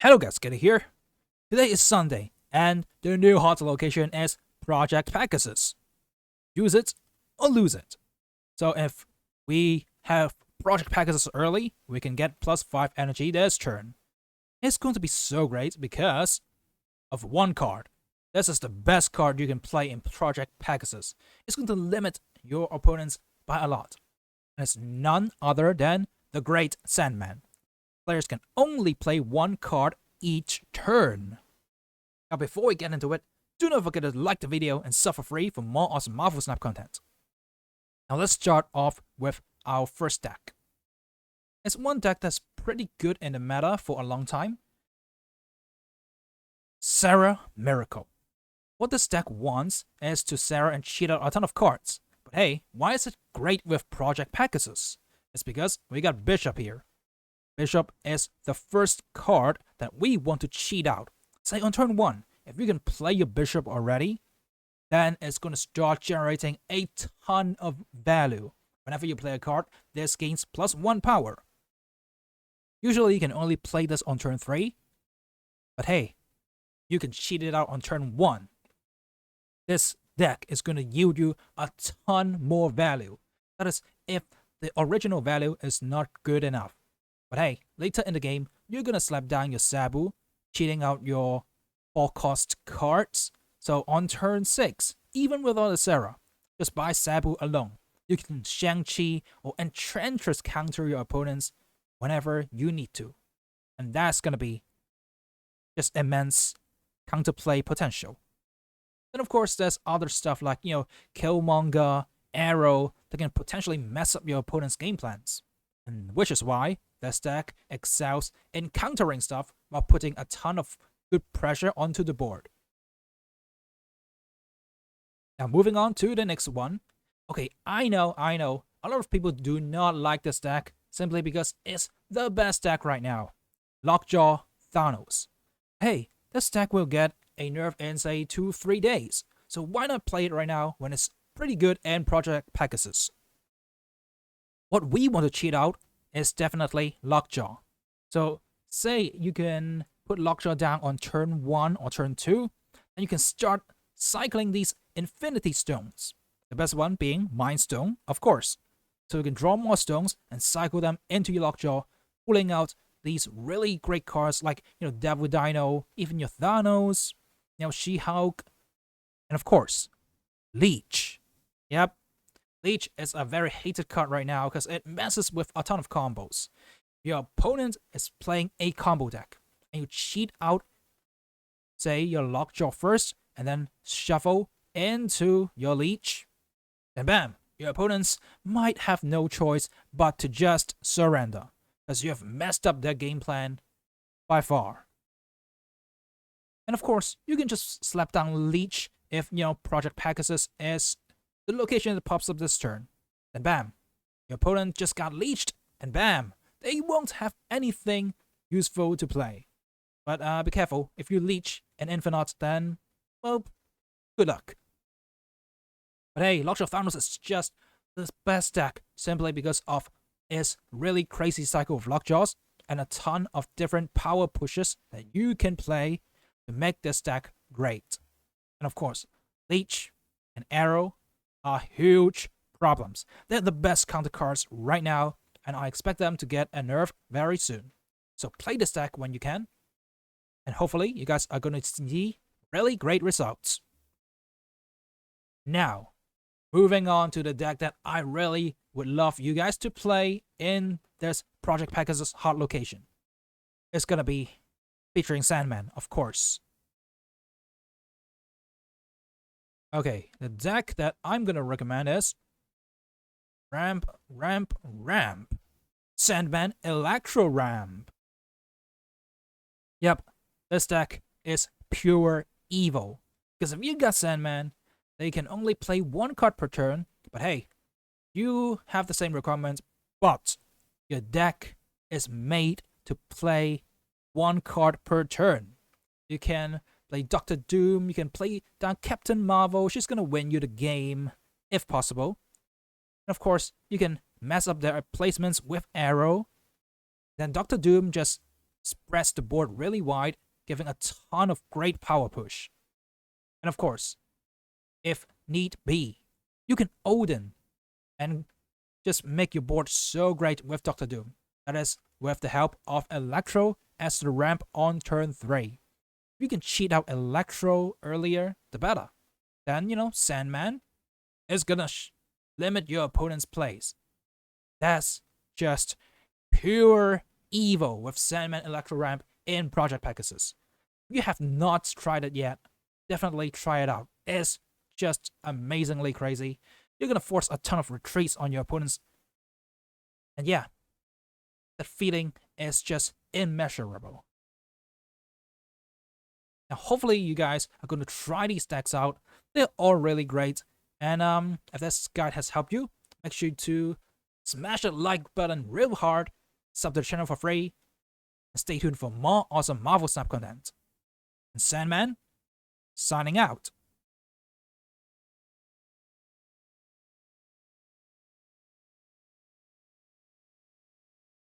Hello guys, Kitty here. Today is Sunday, and the new hot location is Project Pegasus. Use it or lose it. So if we have Project Pegasus early, we can get +5 energy this turn. It's going to be so great because of one card. This is the best card you can play in Project Pegasus. It's going to limit your opponents by a lot. And it's none other than the Great Sandman. Players can only play one card each turn. Now, before we get into it, do not forget to like the video and sub for free for more awesome Marvel Snap content. Now, let's start off with our first deck. It's one deck that's pretty good in the meta for a long time. Sarah Miracle. What this deck wants is to Sarah and cheat out a ton of cards. But hey, why is it great with Project Pegasus? It's because we got Bishop here. Bishop is the first card that we want to cheat out. Say on turn 1, if you can play your Bishop already, then it's going to start generating a ton of value. Whenever you play a card, this gains +1 power. Usually you can only play this on turn 3, but hey, you can cheat it out on turn 1. This deck is going to yield you a ton more value. That is, if the original value is not good enough. But hey, later in the game, you're gonna slap down your Sabu, cheating out your 4-cost cards. So on turn 6, even without a Sarah, just by Sabu alone, you can Shang-Chi or Enchantress counter your opponents whenever you need to. And that's gonna be just immense counterplay potential. Then of course there's other stuff like, Killmonger, Arrow, that can potentially mess up your opponent's game plans. And which is why this deck excels in countering stuff while putting a ton of good pressure onto the board. Now moving on to the next one. Okay, I know, a lot of people do not like this deck simply because it's the best deck right now. Lockjaw Thanos. Hey, this deck will get a nerf in say 2-3 days, so why not play it right now when it's pretty good in Project Pegasus? What we want to cheat out is definitely Lockjaw. So say you can put Lockjaw down on turn 1 or turn 2, and you can start cycling these Infinity Stones. The best one being Mind Stone, of course. So you can draw more stones and cycle them into your Lockjaw, pulling out these really great cards like, Devil Dino, even your Thanos, She-Hulk, and of course, Leech. Yep, Leech is a very hated card right now because it messes with a ton of combos. Your opponent is playing a combo deck, and you cheat out, say, your Lockjaw first, and then shuffle into your Leech, and bam, your opponents might have no choice but to just surrender, as you have messed up their game plan by far. And of course, you can just slap down Leech if, Project Pegasus is the location that pops up this turn. Then bam, your opponent just got leeched, and bam, they won't have anything useful to play. But be careful, if you leech an Infinite, then, well, good luck. But hey, Lockjaw Thanos is just the best deck simply because of its really crazy cycle of Lockjaws and a ton of different power pushes that you can play to make this deck great. And of course, Leech and Arrow are huge problems. They're the best counter cards right now, and I expect them to get a nerf very soon. So play this deck when you can, and hopefully you guys are going to see really great results. Now, moving on to the deck that I really would love you guys to play in this Project Pegasus hot location. It's going to be featuring Sandman, of course. Okay, the deck that I'm gonna recommend is Ramp. Sandman Electro Ramp. Yep, this deck is pure evil. Because if you got Sandman, they can only play 1 card per turn, but hey, you have the same requirements, but your deck is made to play 1 card per turn. You can play Doctor Doom, you can play down Captain Marvel, she's gonna win you the game, if possible. And of course, you can mess up their placements with Arrow. Then Doctor Doom just spreads the board really wide, giving a ton of great power push. And of course, if need be, you can Odin and just make your board so great with Doctor Doom. That is, with the help of Electro as the ramp on turn 3. If you can cheat out Electro earlier, the better. Then, Sandman is gonna limit your opponent's plays. That's just pure evil with Sandman Electro Ramp in Project Pegasus. If you have not tried it yet, definitely try it out. It's just amazingly crazy. You're gonna force a ton of retreats on your opponents. And yeah, that feeling is just immeasurable. Now, hopefully you guys are going to try these decks out. They're all really great. And if this guide has helped you, make sure to smash that like button real hard, sub to the channel for free, and stay tuned for more awesome Marvel Snap content. And Sandman, signing out.